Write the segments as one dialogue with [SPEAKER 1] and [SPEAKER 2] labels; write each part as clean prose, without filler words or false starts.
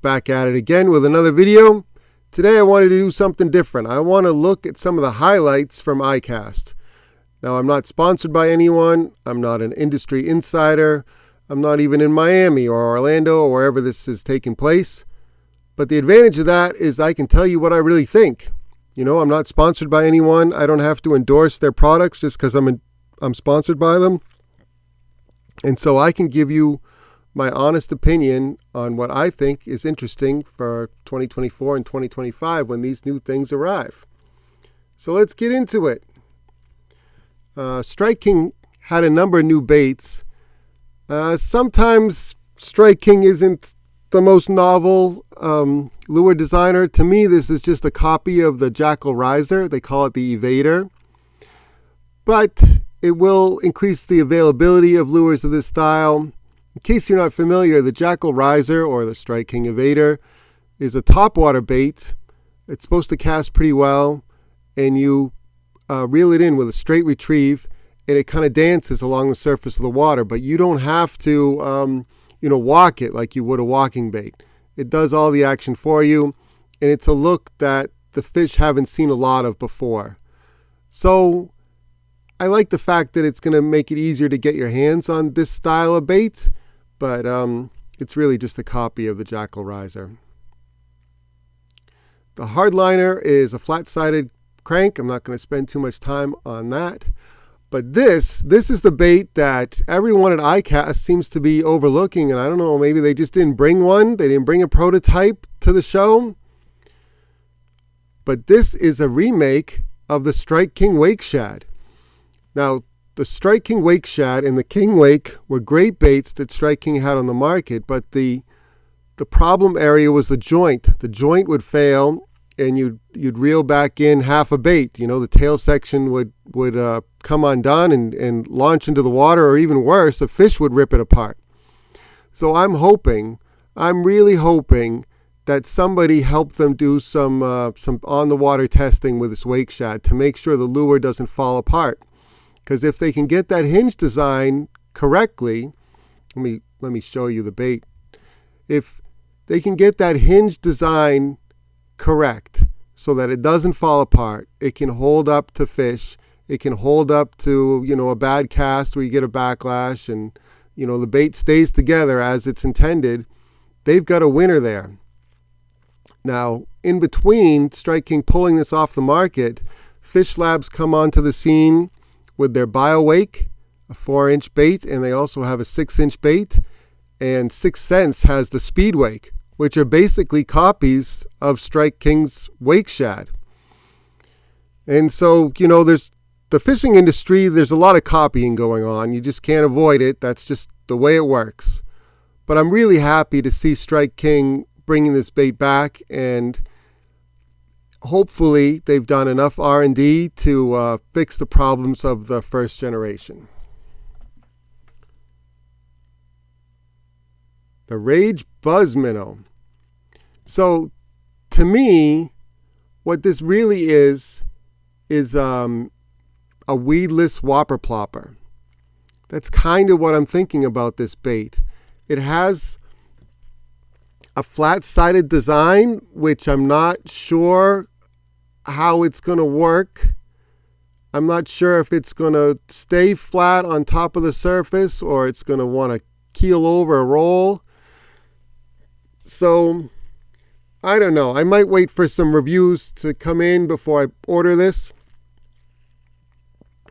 [SPEAKER 1] Back at it again with another video. Today I wanted to do something different. I want to look at some of the highlights from iCast. Now, I'm not sponsored by anyone. I'm not an industry insider. I'm not even in Miami or Orlando or wherever this is taking place. But the advantage of that is I can tell you what I really think. You know, I'm not sponsored by anyone. I don't have to endorse their products just because I'm sponsored by them. And so I can give you my honest opinion on what I think is interesting for 2024 and 2025 when these new things arrive. So let's get into it. Strike King had a number of new baits. Sometimes Strike King isn't the most novel lure designer. To me, this is just a copy of the Jackal Riser. They call it the Evader. But it will increase the availability of lures of this style. In case you're not familiar, the Jackal Riser or the Strike King Evader is a topwater bait. It's supposed to cast pretty well, and you reel it in with a straight retrieve, and it kind of dances along the surface of the water, but you don't have to walk it like you would a walking bait. It does all the action for you, and it's a look that the fish haven't seen a lot of before. So I like the fact that it's going to make it easier to get your hands on this style of bait, but it's really just a copy of the Jackal Riser. The hardliner is a flat-sided crank. I'm not going to spend too much time on that. But this is the bait that everyone at iCast seems to be overlooking, and I don't know, maybe they just didn't bring one. They didn't bring a prototype to the show. But this is a remake of the Strike King Wake Shad. Now, the Strike King Wake Shad and the King Wake were great baits that Strike King had on the market, but the problem area was the joint. The joint would fail, and you'd reel back in half a bait. You know, the tail section would come undone and launch into the water, or even worse, a fish would rip it apart. So I'm really hoping that somebody helped them do some on-the-water testing with this Wake Shad to make sure the lure doesn't fall apart. Because if they can get that hinge design correctly, let me show you the bait. If they can get that hinge design correct so that it doesn't fall apart, it can hold up to fish, it can hold up to, a bad cast where you get a backlash and, the bait stays together as it's intended, they've got a winner there. Now, in between Strike King pulling this off the market, Fish Labs come onto the scene with their BioWake, a 4-inch bait, and they also have a 6-inch bait, and 6th Sense has the Speed Wake, which are basically copies of Strike King's Wake Shad. And so, there's the fishing industry, there's a lot of copying going on. You just can't avoid it. That's just the way it works. But I'm really happy to see Strike King bringing this bait back, and hopefully they've done enough R&D to fix the problems of the first generation. The Rage Buzz Minnow. So to me, what this really is a weedless whopper plopper. That's kind of what I'm thinking about this bait. It has a flat-sided design, which I'm not sure how it's going to work. I'm not sure if it's going to stay flat on top of the surface or it's going to want to keel over or roll. So I don't know. I might wait for some reviews to come in before I order this.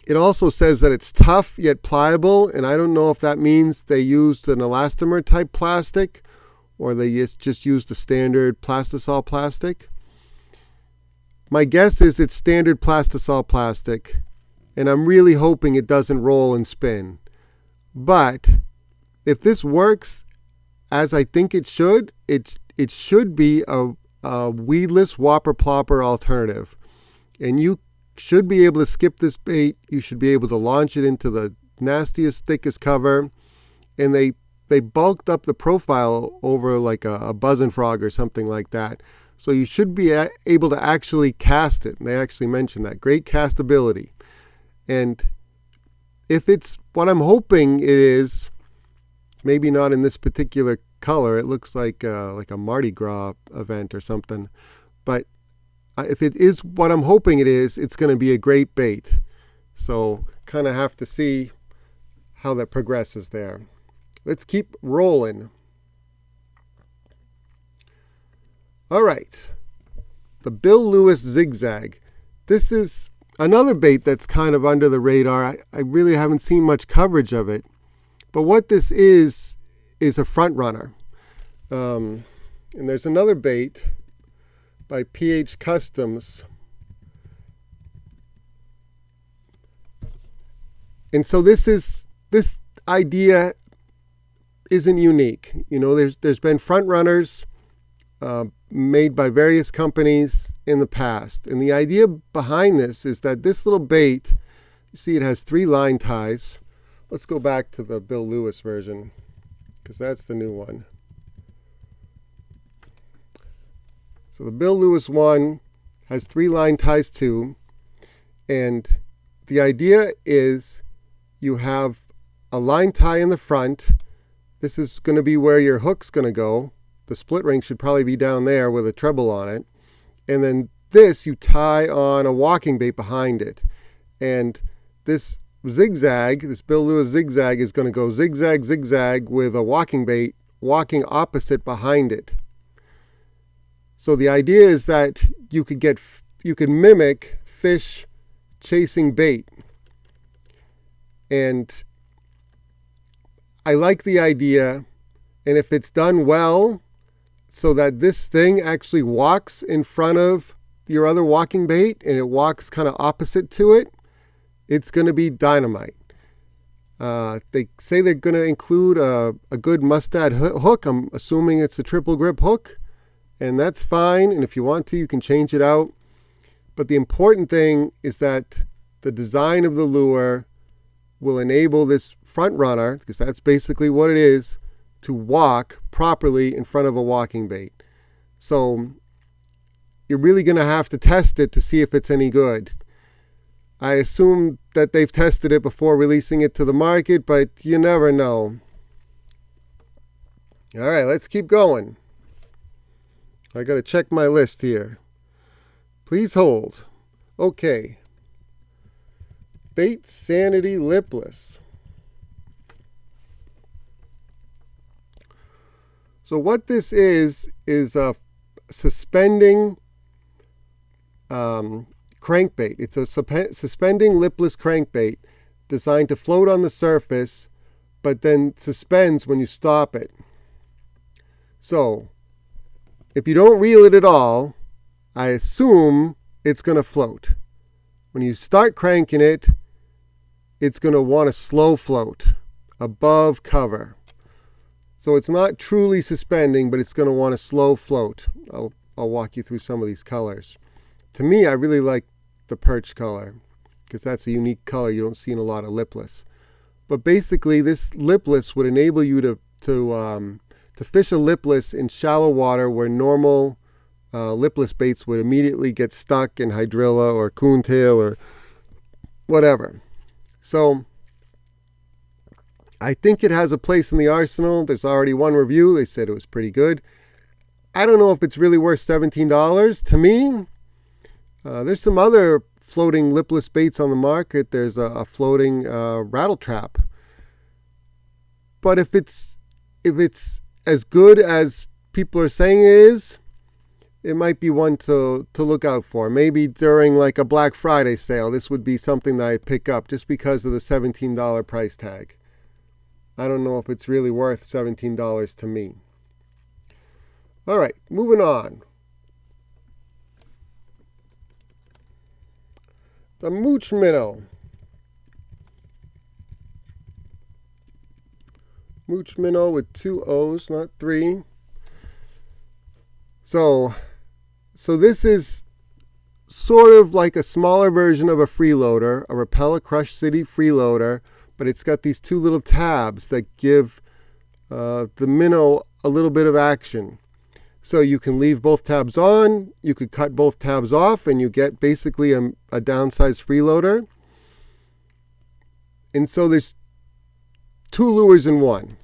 [SPEAKER 1] It also says that it's tough yet pliable, and I don't know if that means they used an elastomer type plastic or they just used a standard plastisol plastic. My guess is it's standard plastisol plastic, and I'm really hoping it doesn't roll and spin. But if this works as I think it should should be a weedless whopper plopper alternative. And you should be able to skip this bait. You should be able to launch it into the nastiest, thickest cover. And they bulked up the profile over like a buzzing frog or something like that. So you should be able to actually cast it. And they actually mentioned that. Great castability. And if it's what I'm hoping it is, maybe not in this particular color. It looks like a Mardi Gras event or something. But if it is what I'm hoping it is, it's going to be a great bait. So kind of have to see how that progresses there. Let's keep rolling. All right, the Lewis Zig Zag. This is another bait that's kind of under the radar. I really haven't seen much coverage of it. But what this is a front runner. And there's another bait by PH Customs. And so this idea isn't unique. You know, there's been front runners made by various companies in the past. And the idea behind this is that this little bait, you see it has 3 line ties. Let's go back to the Bill Lewis version, because that's the new one. So the Bill Lewis one has 3 line ties too. And the idea is you have a line tie in the front. This is going to be where your hook's going to go. The split ring should probably be down there with a treble on it. And then this you tie on a walking bait behind it. And this zigzag, this Bill Lewis zigzag, is going to go zigzag, zigzag with a walking bait walking opposite behind it. So the idea is that you could mimic fish chasing bait. And I like the idea, and if it's done well, so that this thing actually walks in front of your other walking bait and it walks kind of opposite to it, it's going to be dynamite. They say they're going to include a good mustad hook. I'm assuming it's a triple grip hook, and that's fine. And if you want to, you can change it out. But the important thing is that the design of the lure will enable this front runner, because that's basically what it is, to walk properly in front of a walking bait. So you're really going to have to test it to see if it's any good. I assume that they've tested it before releasing it to the market, but you never know. All right, let's keep going. I got to check my list here. Please hold. Okay. Baitsanity Lipless. So what this is a suspending crankbait. It's a suspending lipless crankbait designed to float on the surface, but then suspends when you stop it. So if you don't reel it at all, I assume it's going to float. When you start cranking it, it's going to want to slow float above cover. So it's not truly suspending, but it's going to want to slow float. I'll walk you through some of these colors. To me, I really like the perch color, because that's a unique color you don't see in a lot of lipless. But basically, this lipless would enable you to fish a lipless in shallow water where normal lipless baits would immediately get stuck in hydrilla or coontail or whatever. So I think it has a place in the arsenal. There's already one review. They said it was pretty good. I don't know if it's really worth $17. To me, there's some other floating lipless baits on the market. There's a floating rattle trap. But if it's as good as people are saying it is, it might be one to look out for. Maybe during like a Black Friday sale, this would be something that I'd pick up just because of the $17 price tag. I don't know if it's really worth $17 to me. All right, moving on. The Mooch Minnow. Mooch Minnow with 2 O's, not 3. So this is sort of like a smaller version of a freeloader, a Rapala Crush City freeloader, but it's got these 2 little tabs that give the minnow a little bit of action. So you can leave both tabs on, you could cut both tabs off, and you get basically a downsized freeloader. And so there's 2 lures in one.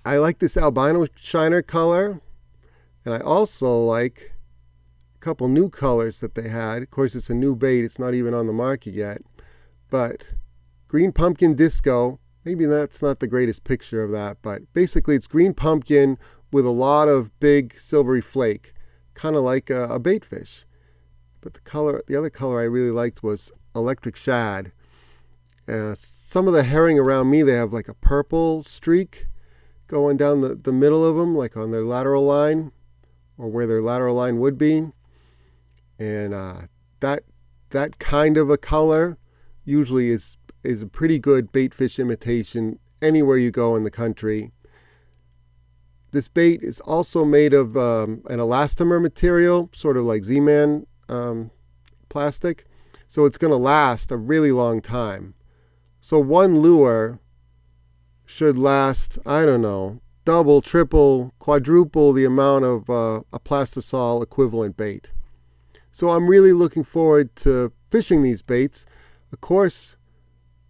[SPEAKER 1] I like this albino shiner color, and I also like a couple new colors that they had. Of course, it's a new bait. It's not even on the market yet. But green pumpkin disco, maybe that's not the greatest picture of that, but basically it's green pumpkin with a lot of big silvery flake, kind of like a bait fish. But the other color I really liked was electric shad. Some of the herring around me, they have like a purple streak going down the middle of them, like on their lateral line, or where their lateral line would be. And that kind of a color usually is a pretty good bait fish imitation anywhere you go in the country. This bait is also made of an elastomer material, sort of like Z-Man plastic, so it's going to last a really long time. So one lure should last, I don't know, double, triple, quadruple the amount of a plastisol equivalent bait. So I'm really looking forward to fishing these baits. Of course,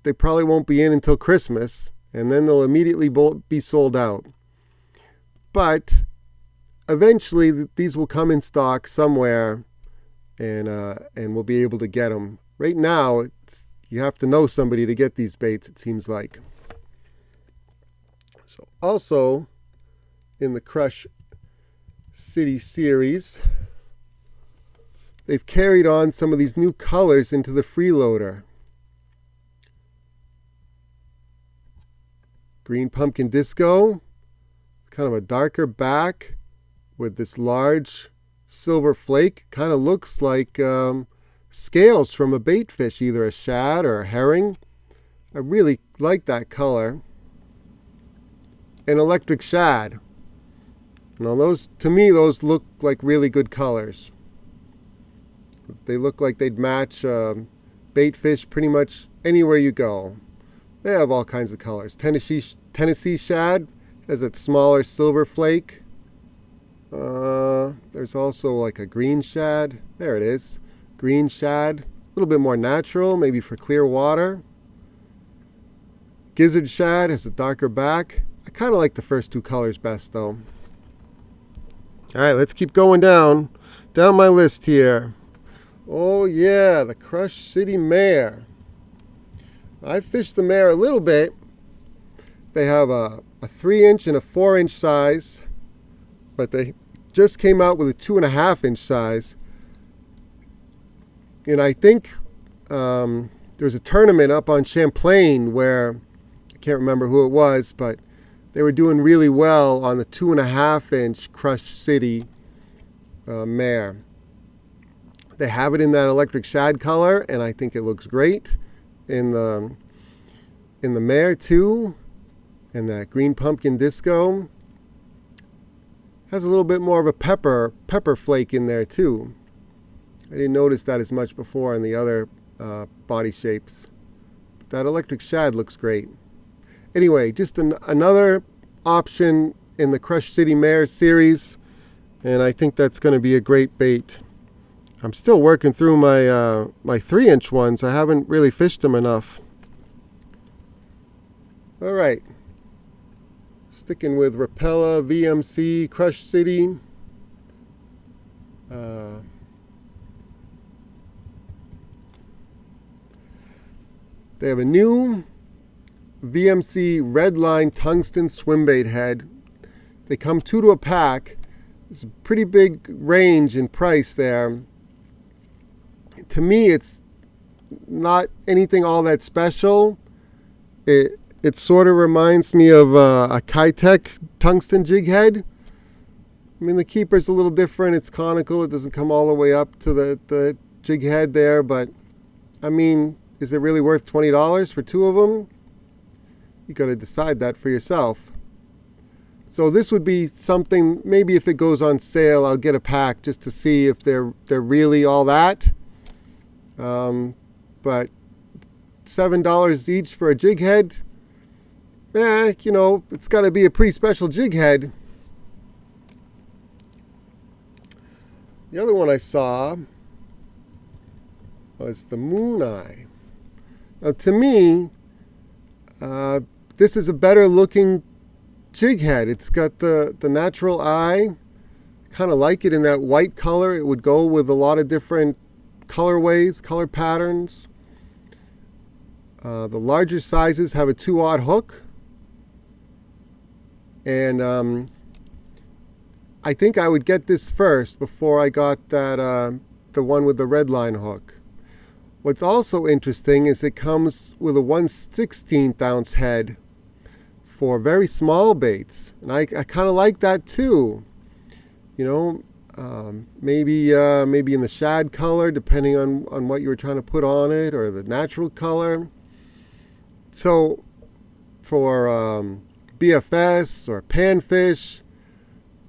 [SPEAKER 1] they probably won't be in until Christmas, and then they'll immediately be sold out. But eventually these will come in stock somewhere, and we'll be able to get them. Right now, you have to know somebody to get these baits, it seems like. So also in the Crush City series, they've carried on some of these new colors into the Freeloader. Green pumpkin disco, kind of a darker back with this large silver flake. Kind of looks like scales from a bait fish, either a shad or a herring. I really like that color. And electric shad. Now those, to me, those look like really good colors. They look like they'd match bait fish pretty much anywhere you go. They have all kinds of colors. Tennessee shad has that smaller silver flake. There's also like a green shad. There it is. Green shad. A little bit more natural, maybe for clear water. Gizzard shad has a darker back. I kind of like the first two colors best though. Alright, let's keep going down my list here. Oh yeah, the Crush City Mare. I fished the mare a little bit. They have a 3-inch and a 4-inch size, but they just came out with a 2.5-inch size. And I think there's a tournament up on Champlain where, I can't remember who it was, but they were doing really well on the 2.5-inch Crush City mare. They have it in that electric shad color, and I think it looks great in the mare too. And that green pumpkin disco has a little bit more of a pepper flake in there too. I didn't notice that as much before in the other body shapes. But that electric shad looks great. Anyway, just another option in the Crush City Mare series, and I think that's going to be a great bait. I'm still working through my 3-inch ones. I haven't really fished them enough. All right. Sticking with Rapala, VMC, Crush City. They have a new VMC Redline Tungsten Swimbait head. They come 2 to a pack. There's a pretty big range in price there. To me, it's not anything all that special. It sort of reminds me of a Kitech tungsten jig head. I mean, the keeper's a little different. It's conical. It doesn't come all the way up to the jig head there. But, I mean, is it really worth $20 for 2 of them? You got to decide that for yourself. So this would be something, maybe if it goes on sale, I'll get a pack just to see if they're really all that. But $7 each for a jig head, you know, it's got to be a pretty special jig head. The other one I saw was the Moon Eye. Now, to me, this is a better looking Jighead. It's got the natural eye. Kind of like it in that white color. It would go with a lot of different colorways, color patterns. The larger sizes have a 2/0 hook. And I think I would get this first before I got that the one with the Redline hook. What's also interesting is it comes with a 1/16 ounce head for very small baits. And I kind of like that too. You know, maybe in the shad color, depending on what you were trying to put on it, or the natural color. So for BFS or panfish,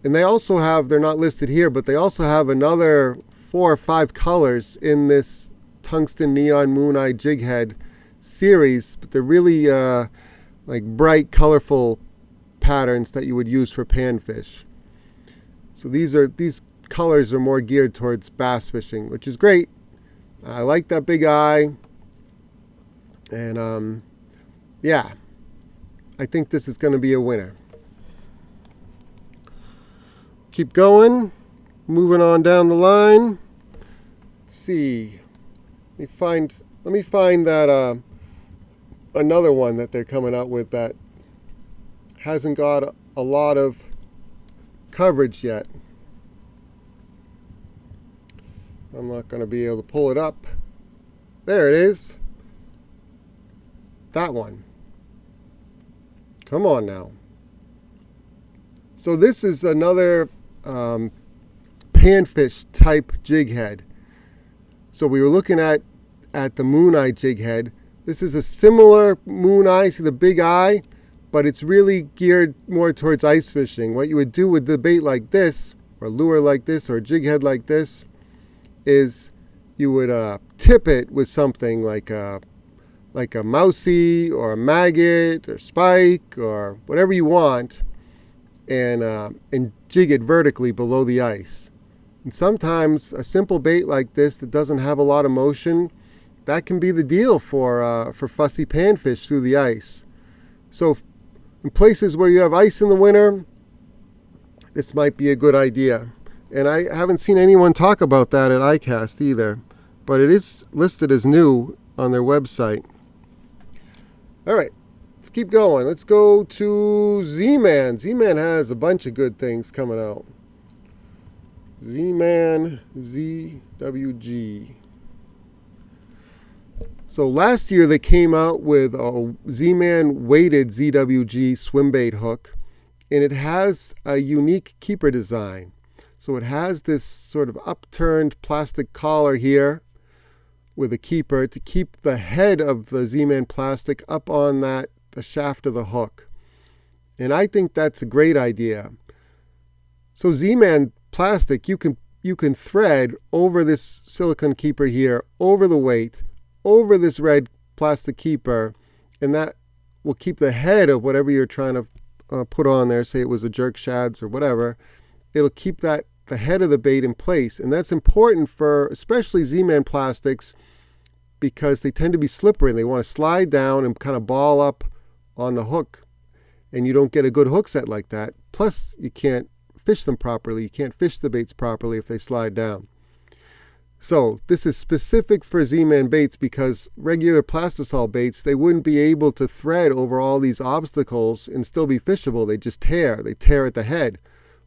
[SPEAKER 1] and they also have, they're not listed here, but they also have another 4 or 5 colors in this Tungsten Neon Moon Eye Jighead series, but they're really like bright, colorful patterns that you would use for panfish. So these colors are more geared towards bass fishing, which is great. I like that big eye, and yeah, I think this is going to be a winner. Keep going, moving on down the line. Let's see. Let me find that another one that they're coming out with that hasn't got a lot of coverage yet. I'm not going to be able to pull it up. There it is. That one. Come on now. So this is another panfish type jighead. So we were looking at the moon eye jighead. This is a similar moon eye, see the big eye, but it's really geared more towards ice fishing. What you would do with the bait like this, or lure like this, or a jighead like this, is you would tip it with something like a mousey or a maggot or spike or whatever you want, and jig it vertically below the ice. And sometimes a simple bait like this that doesn't have a lot of motion, that can be the deal for fussy panfish through the ice. So in places where you have ice in the winter, this might be a good idea. And I haven't seen anyone talk about that at iCast either, but it is listed as new on their website. All right, let's keep going. Let's go to Z-Man. Z-Man has a bunch of good things coming out. Z-Man, ZWG. So last year they came out with a Z-Man weighted ZWG Swimbait hook, and it has a unique keeper design. So it has this sort of upturned plastic collar here with a keeper to keep the head of the Z-Man plastic up on the shaft of the hook. And I think that's a great idea. So Z-Man plastic, you can thread over this silicone keeper here, over the weight, over this red plastic keeper, and that will keep the head of whatever you're trying to put on there, say it was a jerk shads or whatever, it'll keep the head of the bait in place. And that's important for especially Z-Man plastics, because they tend to be slippery and they want to slide down and kind of ball up on the hook, and you don't get a good hook set like that. Plus you can't fish them properly. You can't fish the baits properly if they slide down. So this is specific for Z-Man baits, because regular plastisol baits, they wouldn't be able to thread over all these obstacles and still be fishable. They just tear. They tear at the head.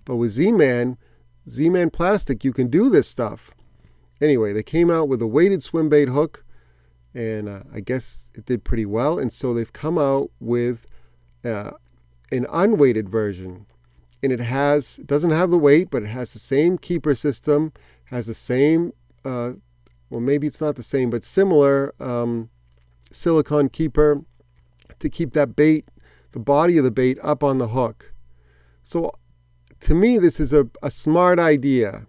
[SPEAKER 1] But with Z-Man plastic, you can do this stuff. Anyway, they came out with a weighted swim bait hook, and I guess it did pretty well. And so they've come out with an unweighted version. And it doesn't have the weight, but it has the same keeper system, has the same, well, maybe it's not the same, but similar silicone keeper to keep that bait, the body of the bait, up on the hook. So to me, this is a smart idea.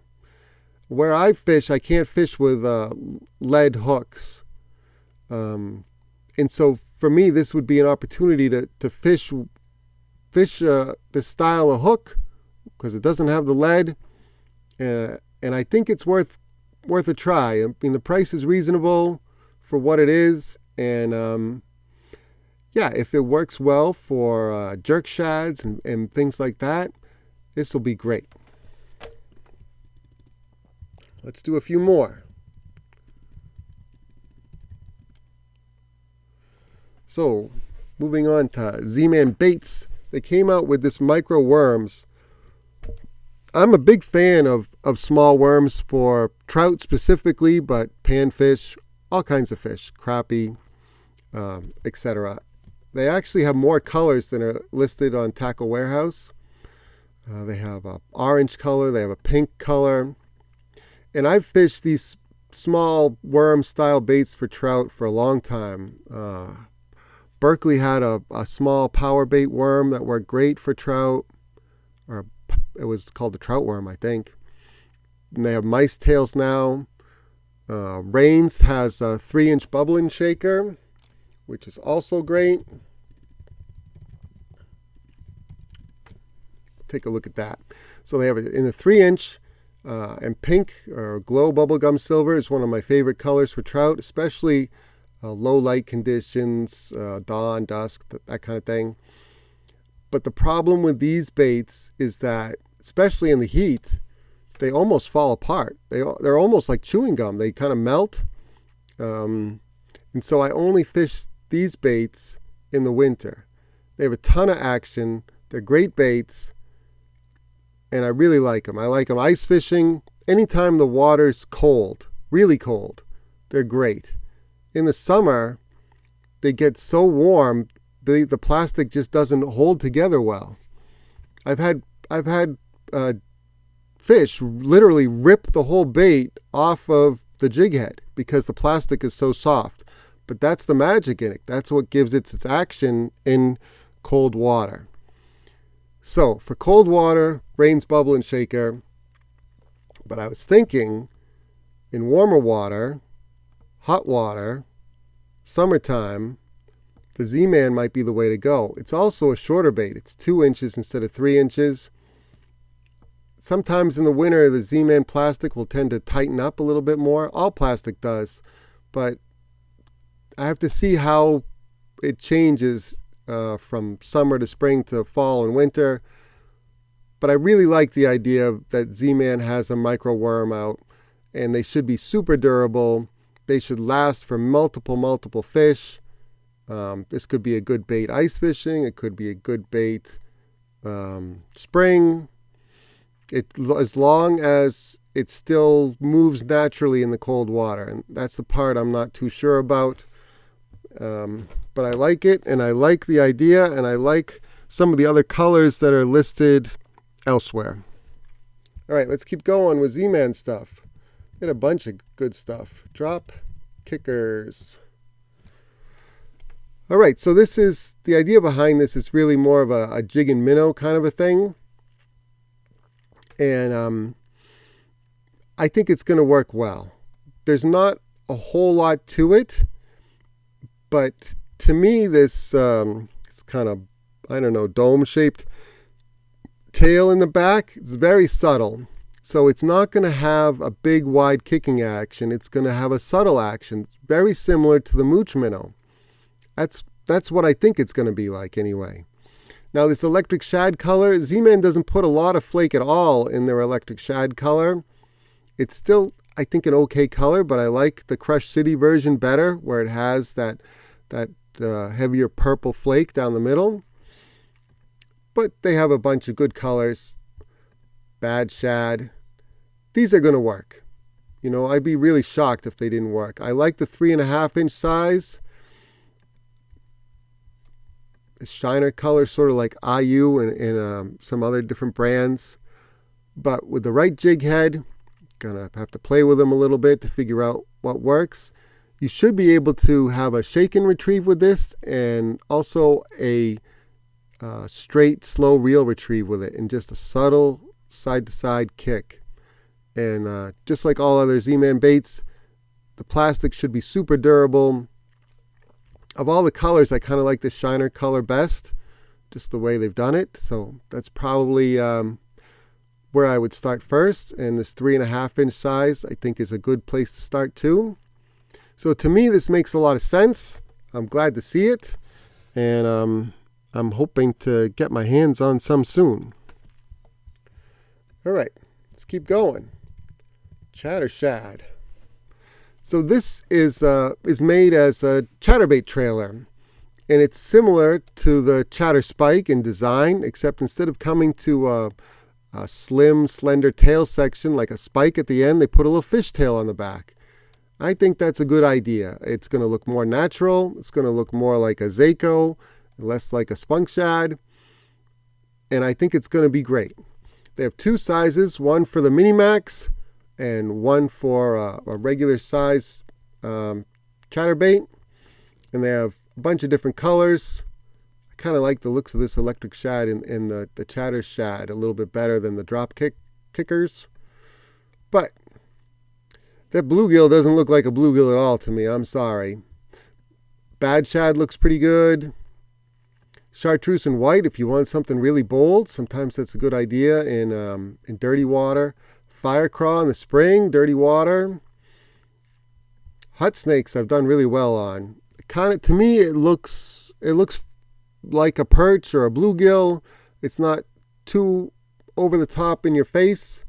[SPEAKER 1] Where I fish, I can't fish with lead hooks. And so for me, this would be an opportunity to fish this style of hook, because it doesn't have the lead, and I think it's worth a try. I mean, the price is reasonable for what it is, and yeah, if it works well for jerk shads and things like that, this will be great. Let's do a few more. So, moving on to Z-Man Baits. They came out with this Micro Wormz. I'm a big fan of small worms for trout specifically, but panfish, all kinds of fish, crappie, etc. They actually have more colors than are listed on Tackle Warehouse. They have an orange color, they have a pink color. And I've fished these small worm style baits for trout for a long time. Berkeley had a small power bait worm that worked great for trout, or it was called a trout worm, I think. And they have mice tails now. Rains has a 3-inch bubbling shaker, which is also great. Take a look at that. So they have it in a 3-inch, and pink or glow bubblegum silver is one of my favorite colors for trout, especially low light conditions, dawn, dusk, that kind of thing. But the problem with these baits is that, especially in the heat, they almost fall apart. They're almost like chewing gum. They kind of melt. And so I only fish these baits in the winter. They have a ton of action. They're great baits. And I really like them. I like them ice fishing. Anytime the water's cold, really cold, they're great. In the summer, they get so warm, the plastic just doesn't hold together well. I've had fish literally rip the whole bait off of the Jighead because the plastic is so soft. But that's the magic in it. That's what gives it its action in cold water. So for cold water, Rain's Bubble and Shaker. But I was thinking in warmer water, hot water, summertime, the Z-Man might be the way to go. It's also a shorter bait. It's 2 inches instead of 3 inches. Sometimes in the winter, the Z-Man plastic will tend to tighten up a little bit more. All plastic does. But I have to see how it changes from summer to spring to fall and winter. But I really like the idea that Z-Man has a micro worm out, and they should be super durable. They should last for multiple fish. This could be a good bait ice fishing. It could be a good bait spring. As long as it still moves naturally in the cold water. And that's the part I'm not too sure about. But I like it, and I like the idea, and I like some of the other colors that are listed elsewhere. All right, let's keep going with Z-Man stuff. Get a bunch of good stuff. Drop Kickerz. All right, so this is the idea behind this. Is really more of a jig and minnow kind of a thing, and I think it's going to work well. There's not a whole lot to it, but to me, this it's kind of, I don't know, dome-shaped tail in the back. It's very subtle. So it's not going to have a big, wide kicking action. It's going to have a subtle action, very similar to the Mooch minnow. That's what I think it's going to be like anyway. Now this electric shad color, Z-Man doesn't put a lot of flake at all in their electric shad color. It's still, I think, an okay color, but I like the Crush City version better, where it has that heavier purple flake down the middle. But they have a bunch of good colors. Bad shad. These are going to work. You know, I'd be really shocked if they didn't work. I like the 3.5-inch size. The shiner color, sort of like IU and some other different brands. But with the right jig head, gonna have to play with them a little bit to figure out what works. You should be able to have a shake and retrieve with this, and also a straight, slow reel retrieve with it, and just a subtle side-to-side kick. And just like all other Z-Man baits, the plastic should be super durable. Of all the colors, I kind of like the shiner color best, just the way they've done it. So that's probably where I would start first. And this 3.5-inch size, I think, is a good place to start too. So to me, this makes a lot of sense. I'm glad to see it. and I'm hoping to get my hands on some soon. All right, let's keep going. Chattershad. So this is made as a chatterbait trailer, and it's similar to the chatter spike in design, except instead of coming to a slim, slender tail section like a spike at the end, they put a little fish tail on the back. I think that's a good idea. It's going to look more natural. It's going to look more like a Zako, less like a spunk shad, and I think it's going to be great. They have two sizes, one for the Mini Max and one for a regular size chatterbait, and they have a bunch of different colors. I kind of like the looks of this electric shad in the Chattershad a little bit better than the drop Kickerz, but that bluegill doesn't look like a bluegill at all to me. I'm sorry. Bad shad looks pretty good. Chartreuse in white, if you want something really bold, sometimes that's a good idea in dirty water. Fire craw in the spring, dirty water. Hut snakes I've done really well on. To me, it looks like a perch or a bluegill. It's not too over the top in your face.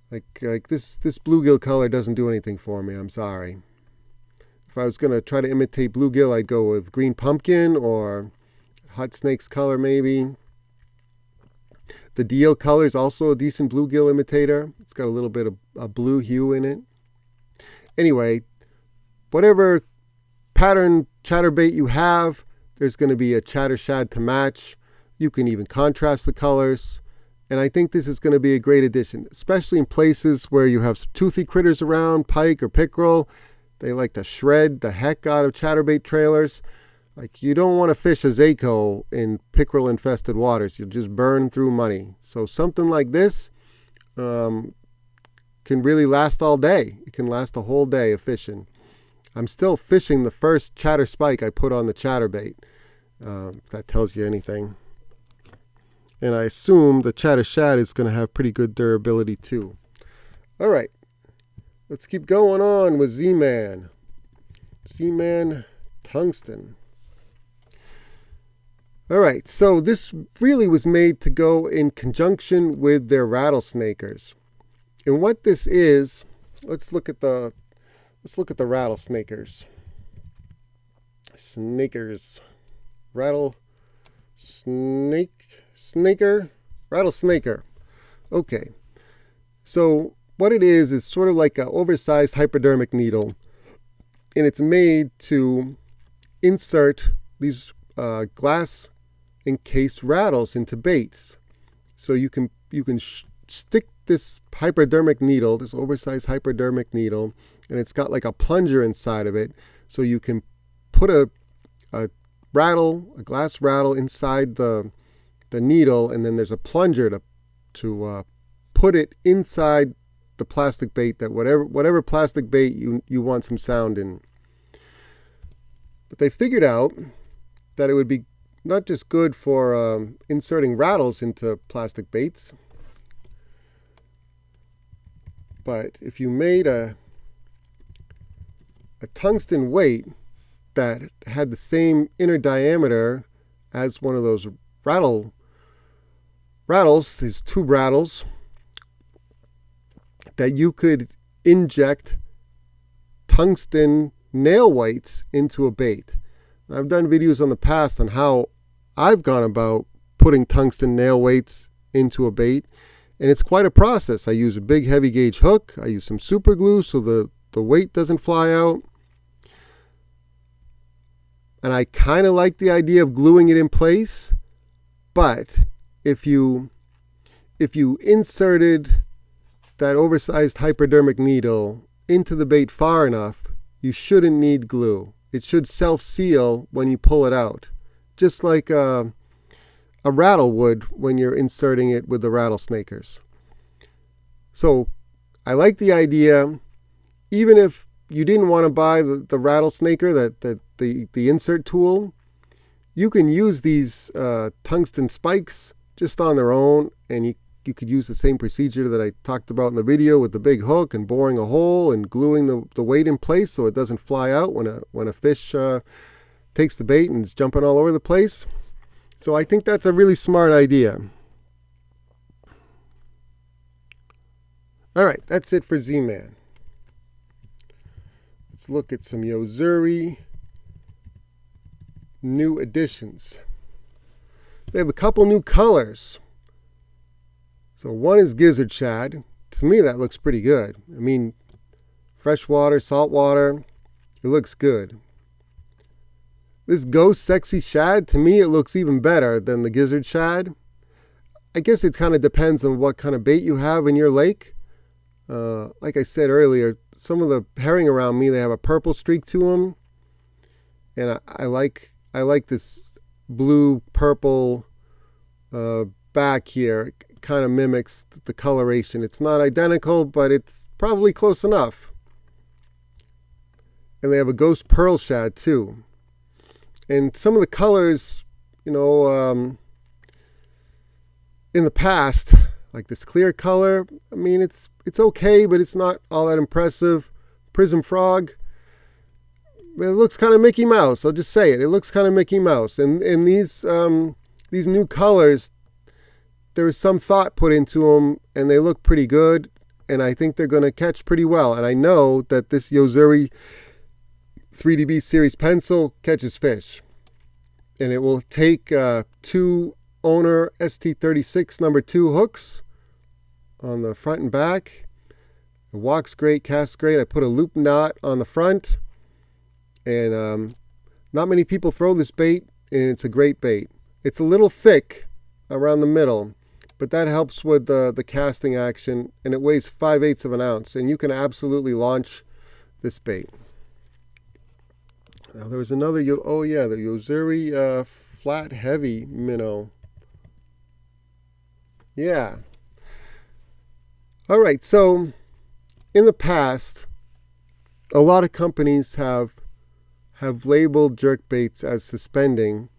[SPEAKER 1] Like this bluegill color doesn't do anything for me. I'm sorry. If I was going to try to imitate bluegill, I'd go with green pumpkin or hot snake's color maybe. The deal color is also a decent bluegill imitator. It's got a little bit of a blue hue in it. Anyway, whatever pattern chatterbait you have, there's going to be a Chattershad to match. You can even contrast the colors. And I think this is going to be a great addition, especially in places where you have some toothy critters around, pike or pickerel. They like to shred the heck out of chatterbait trailers. Like, you don't want to fish a Zako in pickerel-infested waters. You'll just burn through money. So something like this can really last all day. It can last a whole day of fishing. I'm still fishing the first chatter spike I put on the chatterbait. If that tells you anything. And I assume the Chattershad is going to have pretty good durability too. All right. Let's keep going on with Z-Man. Z-Man Tungsten. All right, so this really was made to go in conjunction with their rattlesnakers. And what this is, let's look at the rattlesnakers. Snakers. Rattlesnaker. Okay. So what it is sort of like an oversized hypodermic needle, and it's made to insert these glass encased rattles into baits. So you can stick this hypodermic needle, this oversized hypodermic needle, and it's got like a plunger inside of it, so you can put a glass rattle inside the needle, and then there's a plunger to put it inside the plastic bait, that whatever plastic bait you want some sound in. But they figured out that it would be not just good for inserting rattles into plastic baits, but if you made a tungsten weight that had the same inner diameter as one of those rattles, these tube rattles, that you could inject tungsten nail weights into a bait. I've done videos in the past on how I've gone about putting tungsten nail weights into a bait, and it's quite a process. I use a big heavy gauge hook. I use some super glue so the weight doesn't fly out. And I kind of like the idea of gluing it in place, but if you inserted that oversized hypodermic needle into the bait far enough, you shouldn't need glue. It should self-seal when you pull it out, just like a rattle would when you're inserting it with the rattlesnakers. So I like the idea. Even if you didn't want to buy the rattlesnaker, the insert tool, you can use these tungsten spikes just on their own, and you could use the same procedure that I talked about in the video with the big hook and boring a hole and gluing the weight in place so it doesn't fly out when a fish takes the bait and is jumping all over the place. So I think that's a really smart idea. All right, that's it for Z-Man. Let's look at some Yo-Zuri new additions. They have a couple new colors. So one is Gizzard Shad. To me, that looks pretty good. I mean, freshwater, saltwater, it looks good. This Ghost Sexy Shad, to me, it looks even better than the Gizzard Shad. I guess it kind of depends on what kind of bait you have in your lake. Like I said earlier, some of the herring around me, they have a purple streak to them. And I like this blue-purple back here. It kind of mimics the coloration. It's not identical, but it's probably close enough. And they have a Ghost Pearl Shad, too. And some of the colors, in the past, like this clear color, I mean, it's okay, but it's not all that impressive. Prism Frog, it looks kind of Mickey Mouse. I'll just say it. It looks kind of Mickey Mouse. And these new colors, there was some thought put into them, and they look pretty good. And I think they're going to catch pretty well. And I know that this Yo-Zuri 3DB series pencil catches fish. And it will take 2 Owner ST36 number 2 hooks on the front and back. It walks great, casts great. I put a loop knot on the front. And not many people throw this bait, and it's a great bait. It's a little thick around the middle, but that helps with the casting action, and it weighs 5/8 of an ounce, and you can absolutely launch this bait. Now there was another, the Yo-Zuri flat heavy minnow. Yeah. All right, so in the past, a lot of companies have labeled jerkbaits as suspending,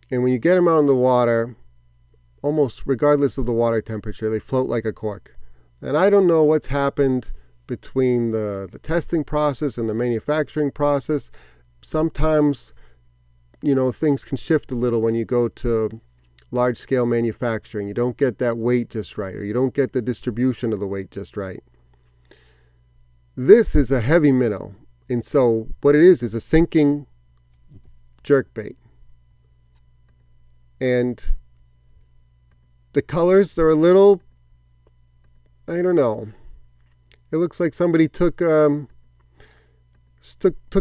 [SPEAKER 1] and when you get them out in the water, almost regardless of the water temperature, they float like a cork. And I don't know what's happened between the testing process and the manufacturing process. Sometimes, things can shift a little when you go to large-scale manufacturing. You don't get that weight just right, or you don't get the distribution of the weight just right. This is a heavy minnow, and so what it is a sinking jerkbait. And the colors are a little, I don't know. It looks like somebody took a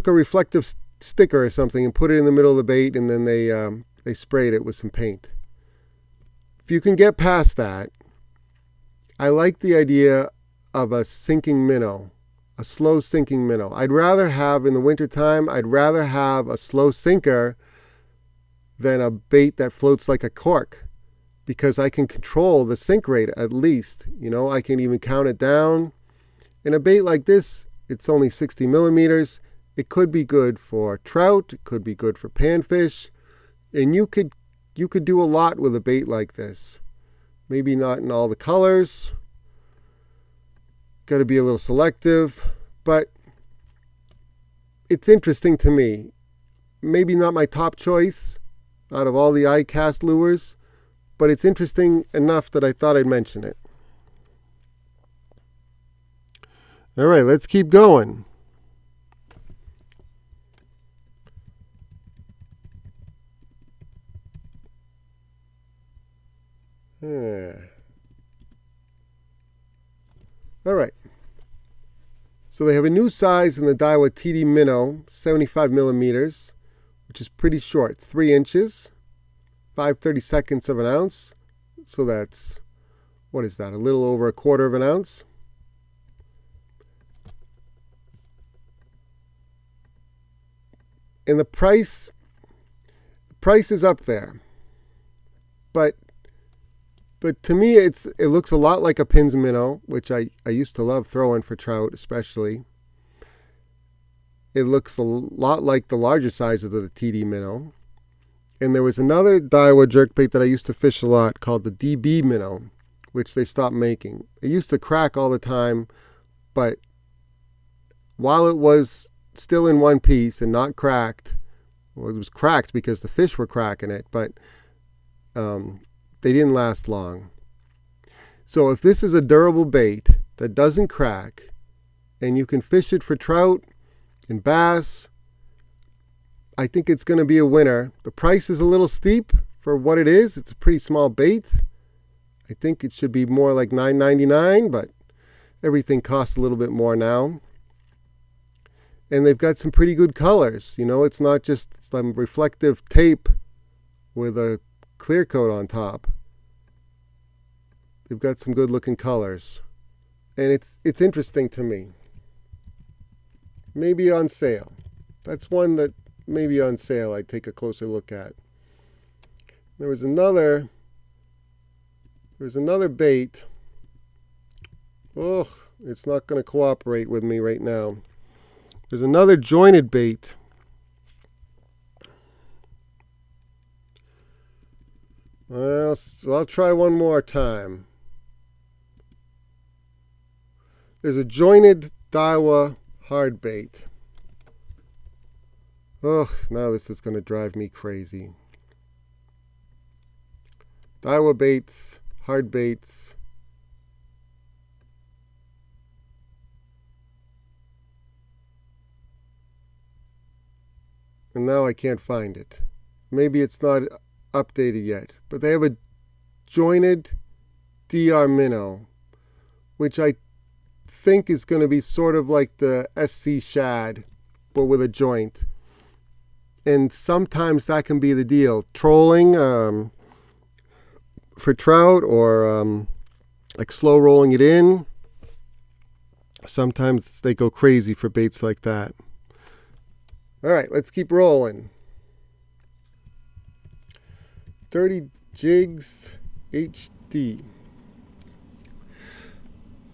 [SPEAKER 1] reflective sticker or something and put it in the middle of the bait, and then they sprayed it with some paint. If you can get past that, I like the idea of a sinking minnow, a slow sinking minnow. I'd rather have, in the wintertime, a slow sinker than a bait that floats like a cork, because I can control the sink rate at least. I can even count it down. In a bait like this, it's only 60 millimeters. It could be good for trout. It could be good for panfish. And you could do a lot with a bait like this. Maybe not in all the colors. Got to be a little selective. But it's interesting to me. Maybe not my top choice out of all the iCast lures, but it's interesting enough that I thought I'd mention it. All right, let's keep going. All right. So they have a new size in the Daiwa TD Minnow, 75 millimeters, which is pretty short, 3 inches, 5/32 of an ounce. So that's, what is that, a little over 1/4 of an ounce. And the price is up there. But to me, it looks a lot like a Pins minnow, which I used to love throwing for trout especially. It looks a lot like the larger size of the TD minnow. And there was another Daiwa jerkbait that I used to fish a lot called the DB minnow, which they stopped making. It used to crack all the time, but while it was still in one piece and not cracked, Well, it was cracked because the fish were cracking it, but they didn't last long. So if this is a durable bait that doesn't crack, and you can fish it for trout and bass, I think it's going to be a winner. The price is a little steep for what it is. It's a pretty small bait. I think it should be more like $9.99, but everything costs a little bit more now. And they've got some pretty good colors. You know, it's not just some reflective tape with a clear coat on top. They've got some good looking colors. And it's interesting to me. Maybe on sale. That's one that maybe on sale I'd take a closer look at. There's another bait. Oh, it's not going to cooperate with me right now. There's another jointed bait. Well, so I'll try one more time. There's a jointed Daiwa hard bait. Oh, now this is going to drive me crazy. Daiwa baits, hard baits. And now I can't find it. Maybe it's not updated yet. But they have a jointed DR Minnow, which I think is going to be sort of like the SC Shad, but with a joint. And sometimes that can be the deal. Trolling for trout, or like slow rolling it in. Sometimes they go crazy for baits like that. All right, let's keep rolling. 30 Jigs HD.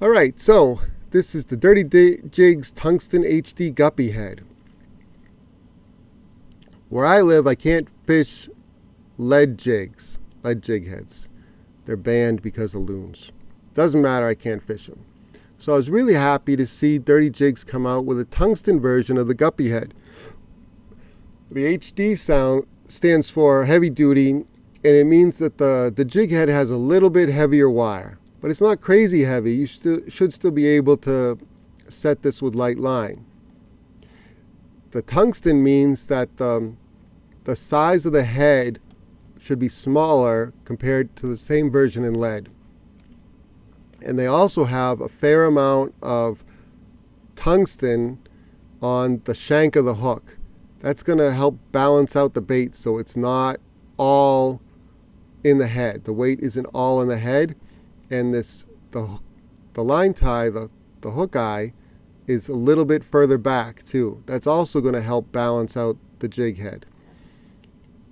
[SPEAKER 1] All right, so this is the Dirty Jigs Tungsten HD Guppy Head. Where I live, I can't fish lead jigs, lead jig heads. They're banned because of loons. Doesn't matter, I can't fish them. So I was really happy to see Dirty Jigs come out with a tungsten version of the Guppy Head. The HD sound stands for heavy duty, and it means that the jig head has a little bit heavier wire. But it's not crazy heavy. You should still be able to set this with light line. The tungsten means that the size of the head should be smaller compared to the same version in lead. And they also have a fair amount of tungsten on the shank of the hook. That's going to help balance out the bait so it's not all in the head. The weight isn't all in the head. And the line tie, the hook eye, is a little bit further back too. That's also going to help balance out the jig head.